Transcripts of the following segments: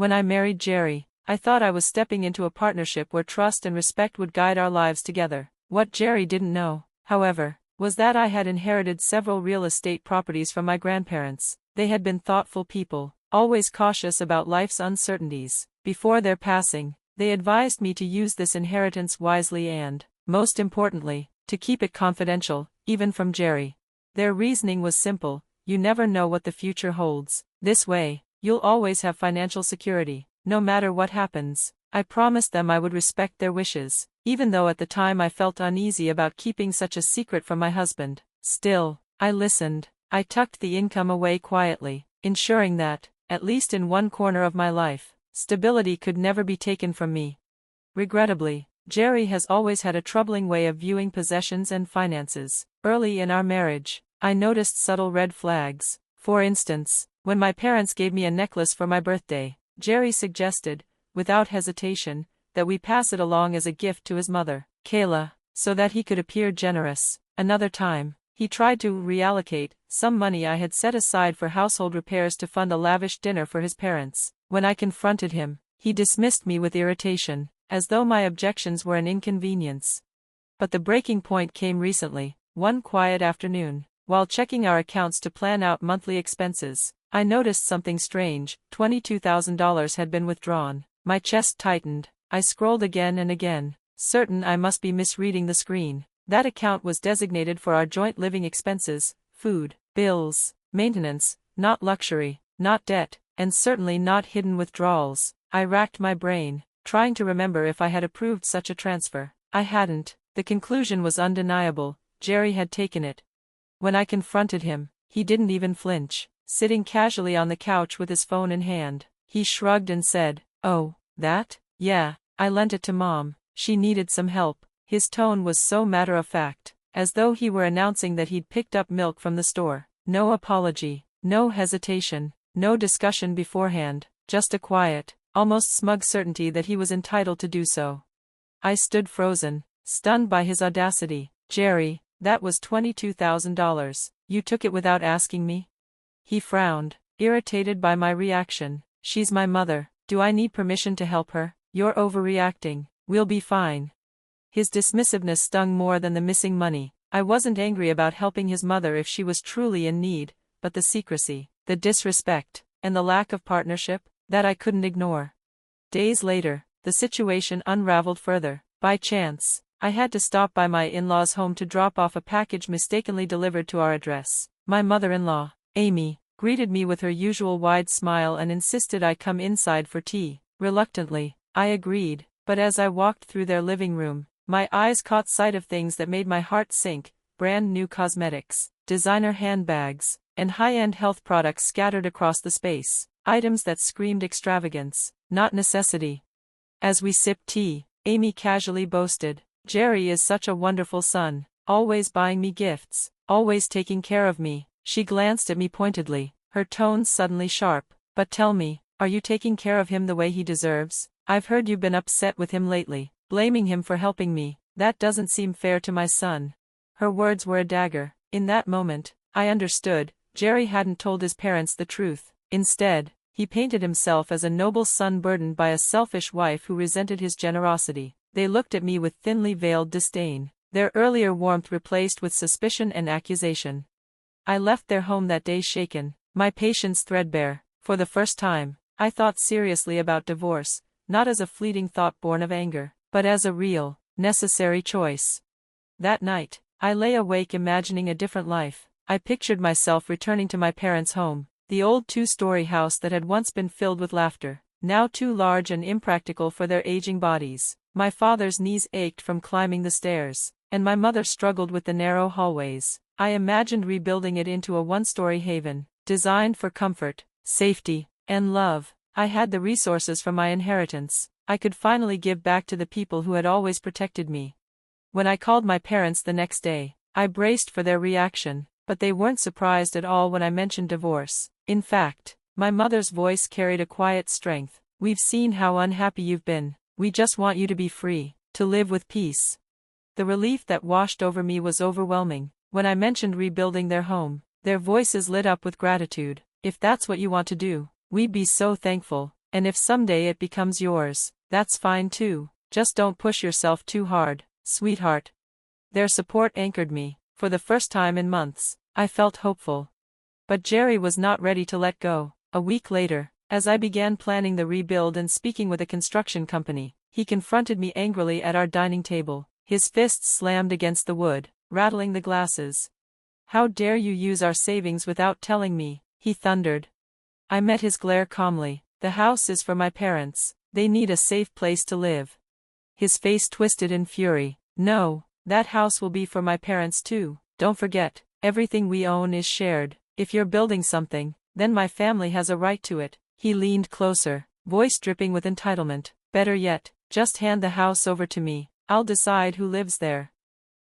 When I married Jerry, I thought I was stepping into a partnership where trust and respect would guide our lives together. What Jerry didn't know, however, was that I had inherited several real estate properties from my grandparents. They had been thoughtful people, always cautious about life's uncertainties. Before their passing, they advised me to use this inheritance wisely and, most importantly, to keep it confidential, even from Jerry. Their reasoning was simple: you never know what the future holds. This way, you'll always have financial security, no matter what happens. I promised them I would respect their wishes, even though at the time I felt uneasy about keeping such a secret from my husband. Still, I listened. I tucked the income away quietly, ensuring that, at least in one corner of my life, stability could never be taken from me. Regrettably, Jerry has always had a troubling way of viewing possessions and finances. Early in our marriage, I noticed subtle red flags. For instance, when my parents gave me a necklace for my birthday, Jerry suggested, without hesitation, that we pass it along as a gift to his mother, Kayla, so that he could appear generous. Another time, he tried to reallocate some money I had set aside for household repairs to fund a lavish dinner for his parents. When I confronted him, he dismissed me with irritation, as though my objections were an inconvenience. But the breaking point came recently. One quiet afternoon, while checking our accounts to plan out monthly expenses, I noticed something strange. $22,000 had been withdrawn. My chest tightened. I scrolled again and again, certain I must be misreading the screen. That account was designated for our joint living expenses: food, bills, maintenance, not luxury, not debt, and certainly not hidden withdrawals. I racked my brain, trying to remember if I had approved such a transfer. I hadn't. The conclusion was undeniable: Jerry had taken it. When I confronted him, he didn't even flinch. Sitting casually on the couch with his phone in hand, he shrugged and said, "Oh, that? Yeah, I lent it to Mom. She needed some help." His tone was so matter-of-fact, as though he were announcing that he'd picked up milk from the store. No apology, no hesitation, no discussion beforehand, just a quiet, almost smug certainty that he was entitled to do so. I stood frozen, stunned by his audacity. "Jerry, that was $22,000. You took it without asking me?" He frowned, irritated by my reaction. "She's my mother. Do I need permission to help her? You're overreacting. We'll be fine." His dismissiveness stung more than the missing money. I wasn't angry about helping his mother if she was truly in need, but the secrecy, the disrespect, and the lack of partnership, that I couldn't ignore. Days later, the situation unraveled further. By chance, I had to stop by my in-laws' home to drop off a package mistakenly delivered to our address. My mother-in-law, Amy, greeted me with her usual wide smile and insisted I come inside for tea. Reluctantly, I agreed, but as I walked through their living room, my eyes caught sight of things that made my heart sink: brand new cosmetics, designer handbags, and high-end health products scattered across the space, items that screamed extravagance, not necessity. As we sipped tea, Amy casually boasted, "Jerry is such a wonderful son, always buying me gifts, always taking care of me." She glanced at me pointedly, her tone suddenly sharp. "But tell me, are you taking care of him the way he deserves? I've heard you've been upset with him lately, blaming him for helping me. That doesn't seem fair to my son." Her words were a dagger. In that moment, I understood. Jerry hadn't told his parents the truth. Instead, he painted himself as a noble son burdened by a selfish wife who resented his generosity. They looked at me with thinly veiled disdain, their earlier warmth replaced with suspicion and accusation. I left their home that day shaken, my patience threadbare. For the first time, I thought seriously about divorce, not as a fleeting thought born of anger, but as a real, necessary choice. That night, I lay awake imagining a different life. I pictured myself returning to my parents' home, the old two-story house that had once been filled with laughter, now too large and impractical for their aging bodies. My father's knees ached from climbing the stairs, and my mother struggled with the narrow hallways. I imagined rebuilding it into a one-story haven, designed for comfort, safety, and love. I had the resources from my inheritance. I could finally give back to the people who had always protected me. When I called my parents the next day, I braced for their reaction, but they weren't surprised at all when I mentioned divorce. In fact, my mother's voice carried a quiet strength. "We've seen how unhappy you've been. We just want you to be free, to live with peace." The relief that washed over me was overwhelming. When I mentioned rebuilding their home, their voices lit up with gratitude. "If that's what you want to do, we'd be so thankful." And if someday it becomes yours, that's fine too. Just don't push yourself too hard, sweetheart. Their support anchored me. For the first time in months, I felt hopeful. But Jerry was not ready to let go. A week later, as I began planning the rebuild and speaking with a construction company, he confronted me angrily at our dining table. His fists slammed against the wood, rattling the glasses. "How dare you use our savings without telling me?" he thundered. I met his glare calmly. "The house is for my parents. They need a safe place to live." His face twisted in fury. "No, that house will be for my parents too. Don't forget, everything we own is shared. If you're building something, then my family has a right to it." He leaned closer, voice dripping with entitlement. "Better yet, just hand the house over to me. I'll decide who lives there."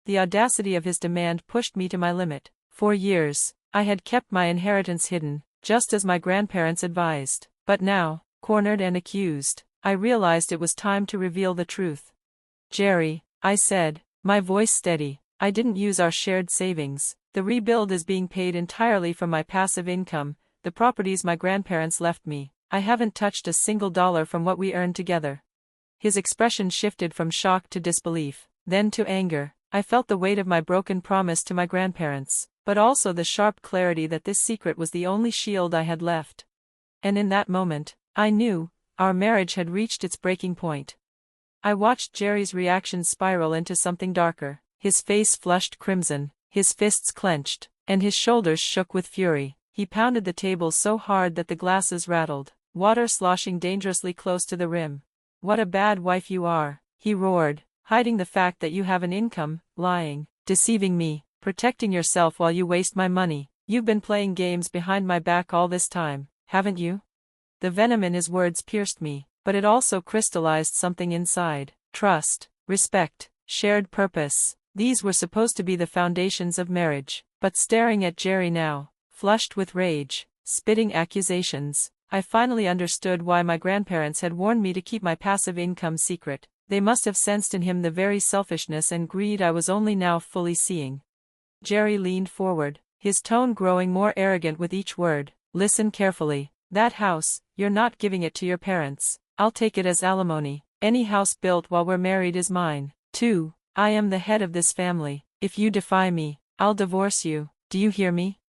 The audacity of his demand pushed me to my limit. For years, I had kept my inheritance hidden, just as my grandparents advised. But now, cornered and accused, I realized it was time to reveal the truth. "Jerry," I said, my voice steady, "I didn't use our shared savings. The rebuild is being paid entirely from my passive income, the properties my grandparents left me. I haven't touched a single dollar from what we earned together." His expression shifted from shock to disbelief, then to anger. I felt the weight of my broken promise to my grandparents, but also the sharp clarity that this secret was the only shield I had left. And in that moment, I knew, our marriage had reached its breaking point. I watched Jerry's reaction spiral into something darker. His face flushed crimson, his fists clenched, and his shoulders shook with fury. He pounded the table so hard that the glasses rattled, water sloshing dangerously close to the rim. "What a bad wife you are," he roared, "hiding the fact that you have an income, lying, deceiving me, protecting yourself while you waste my money. You've been playing games behind my back all this time, haven't you?" The venom in his words pierced me, but it also crystallized something inside. Trust, respect, shared purpose. These were supposed to be the foundations of marriage. But staring at Jerry now, flushed with rage, spitting accusations, I finally understood why my grandparents had warned me to keep my passive income secret. They must have sensed in him the very selfishness and greed I was only now fully seeing. Jerry leaned forward, his tone growing more arrogant with each word. "Listen carefully. That house, you're not giving it to your parents. I'll take it as alimony. Any house built while we're married is mine, too. I am the head of this family. If you defy me, I'll divorce you. Do you hear me?"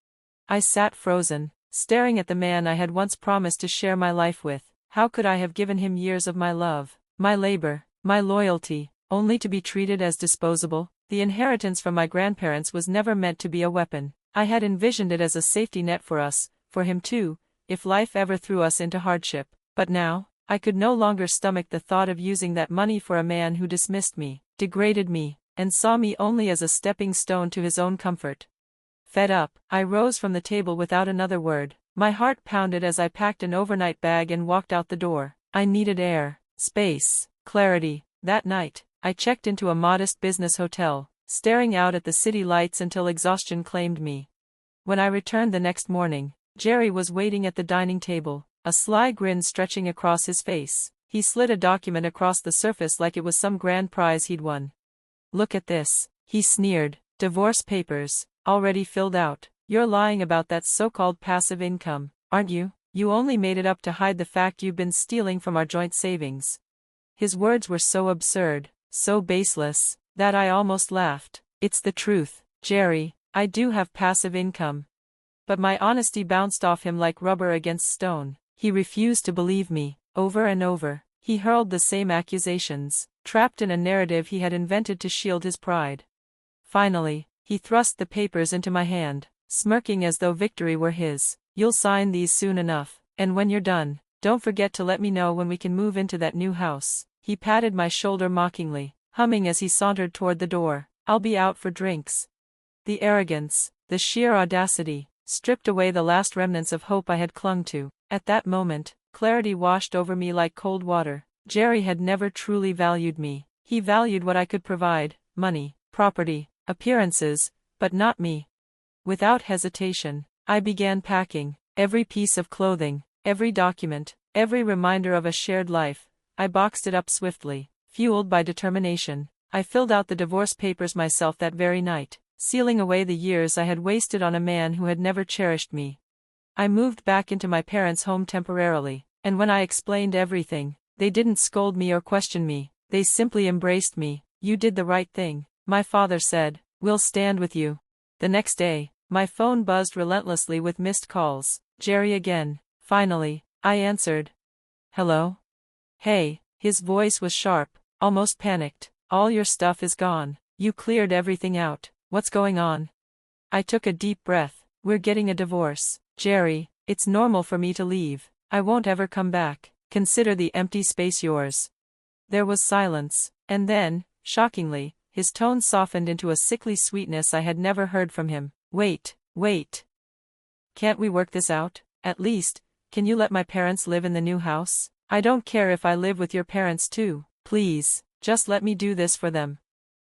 I sat frozen, staring at the man I had once promised to share my life with. How could I have given him years of my love, my labor, my loyalty, only to be treated as disposable? The inheritance from my grandparents was never meant to be a weapon. I had envisioned it as a safety net for us, for him too, if life ever threw us into hardship. But now, I could no longer stomach the thought of using that money for a man who dismissed me, degraded me, and saw me only as a stepping stone to his own comfort. Fed up, I rose from the table without another word. My heart pounded as I packed an overnight bag and walked out the door. I needed air, space, clarity. That night, I checked into a modest business hotel, staring out at the city lights until exhaustion claimed me. When I returned the next morning, Jerry was waiting at the dining table, a sly grin stretching across his face. He slid a document across the surface like it was some grand prize he'd won. "Look at this," he sneered. "Divorce papers, already filled out. You're lying about that so-called passive income, aren't you? You only made it up to hide the fact you've been stealing from our joint savings." His words were so absurd, so baseless, that I almost laughed. "It's the truth, Jerry, I do have passive income." But my honesty bounced off him like rubber against stone. He refused to believe me. Over and over, he hurled the same accusations, trapped in a narrative he had invented to shield his pride. Finally, he thrust the papers into my hand, smirking as though victory were his. "You'll sign these soon enough, and when you're done, don't forget to let me know when we can move into that new house." He patted my shoulder mockingly, humming as he sauntered toward the door. "I'll be out for drinks." The arrogance, the sheer audacity, stripped away the last remnants of hope I had clung to. At that moment, clarity washed over me like cold water. Jerry had never truly valued me. He valued what I could provide, money, property, appearances, but not me. Without hesitation, I began packing. Every piece of clothing, every document, every reminder of a shared life, I boxed it up swiftly. Fueled by determination, I filled out the divorce papers myself that very night, sealing away the years I had wasted on a man who had never cherished me. I moved back into my parents' home temporarily, And when I explained everything, they didn't scold me or question me, they simply embraced me. You did the right thing, my father said, we'll stand with you. The next day, my phone buzzed relentlessly with missed calls. Jerry again. Finally, I answered. Hello? Hey, his voice was sharp, almost panicked. All your stuff is gone. You cleared everything out. What's going on? I took a deep breath. We're getting a divorce. Jerry, it's normal for me to leave. I won't ever come back. Consider the empty space yours. There was silence, and then, shockingly, his tone softened into a sickly sweetness I had never heard from him. Wait. Can't we work this out? At least, can you let my parents live in the new house? I don't care if I live with your parents too. Please, just let me do this for them.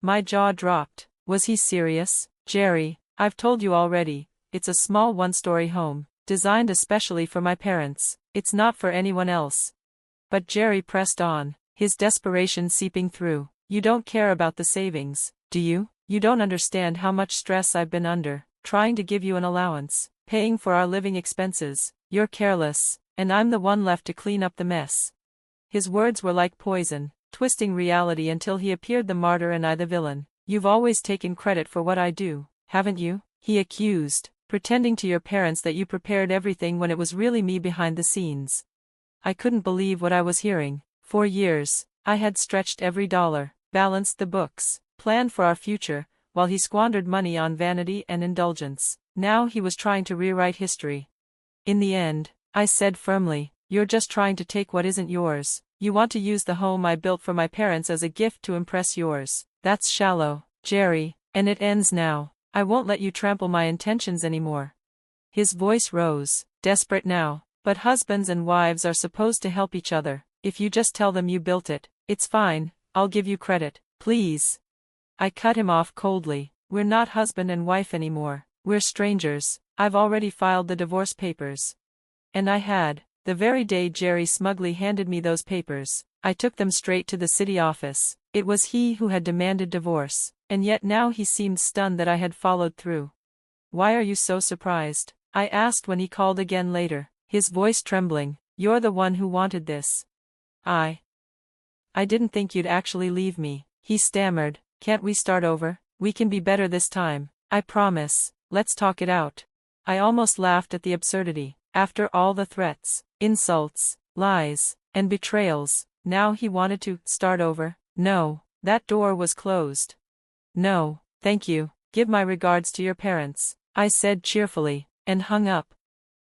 My jaw dropped. Was he serious? Jerry, I've told you already, it's a small one-story home, designed especially for my parents. It's not for anyone else. But Jerry pressed on, his desperation seeping through. You don't care about the savings, do you? You don't understand how much stress I've been under, trying to give you an allowance, paying for our living expenses. You're careless, and I'm the one left to clean up the mess. His words were like poison, twisting reality until he appeared the martyr and I the villain. You've always taken credit for what I do, haven't you? He accused, pretending to your parents that you prepared everything when it was really me behind the scenes. I couldn't believe what I was hearing. For years, I had stretched every dollar, balanced the books, planned for our future, while he squandered money on vanity and indulgence. Now he was trying to rewrite history. In the end, I said firmly, you're just trying to take what isn't yours. You want to use the home I built for my parents as a gift to impress yours. That's shallow, Jerry, and it ends now. I won't let you trample my intentions anymore. His voice rose, desperate now. But husbands and wives are supposed to help each other. If you just tell them you built it, it's fine, I'll give you credit, please. I cut him off coldly. We're not husband and wife anymore. We're strangers. I've already filed the divorce papers. And I had. The very day Jerry smugly handed me those papers, I took them straight to the city office. It was he who had demanded divorce, and yet now he seemed stunned that I had followed through. Why are you so surprised? I asked when he called again later, his voice trembling. You're the one who wanted this. I didn't think you'd actually leave me, he stammered. Can't we start over? We can be better this time, I promise. Let's talk it out. I almost laughed at the absurdity. After all the threats, insults, lies, and betrayals, now he wanted to start over. No, that door was closed. No, thank you. Give my regards to your parents, I said cheerfully, and hung up.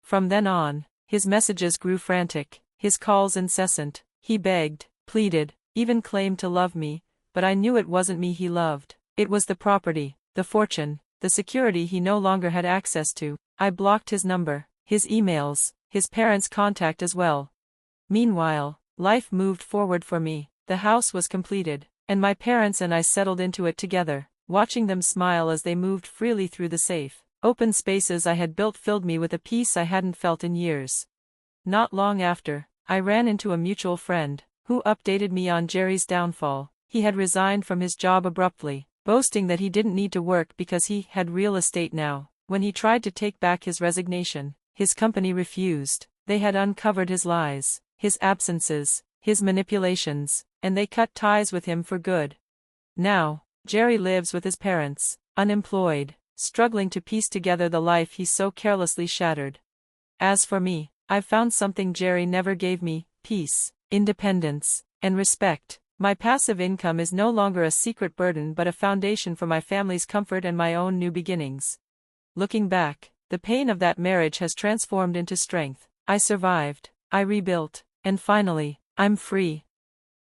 From then on, his messages grew frantic, his calls incessant. He begged, pleaded, even claimed to love me, but I knew it wasn't me he loved. It was the property, the fortune, the security he no longer had access to. I blocked his number, his emails, his parents' contact as well. Meanwhile, life moved forward for me. The house was completed, and my parents and I settled into it together, watching them smile as they moved freely through the safe, open spaces I had built filled me with a peace I hadn't felt in years. Not long after, I ran into a mutual friend, who updated me on Jerry's downfall. He had resigned from his job abruptly, boasting that he didn't need to work because he had real estate now. When he tried to take back his resignation, his company refused. They had uncovered his lies, his absences, his manipulations, and they cut ties with him for good. Now, Jerry lives with his parents, unemployed, struggling to piece together the life he so carelessly shattered. As for me, I've found something Jerry never gave me: peace, independence, and respect. My passive income is no longer a secret burden but a foundation for my family's comfort and my own new beginnings. Looking back, the pain of that marriage has transformed into strength. I survived, I rebuilt, and finally, I'm free.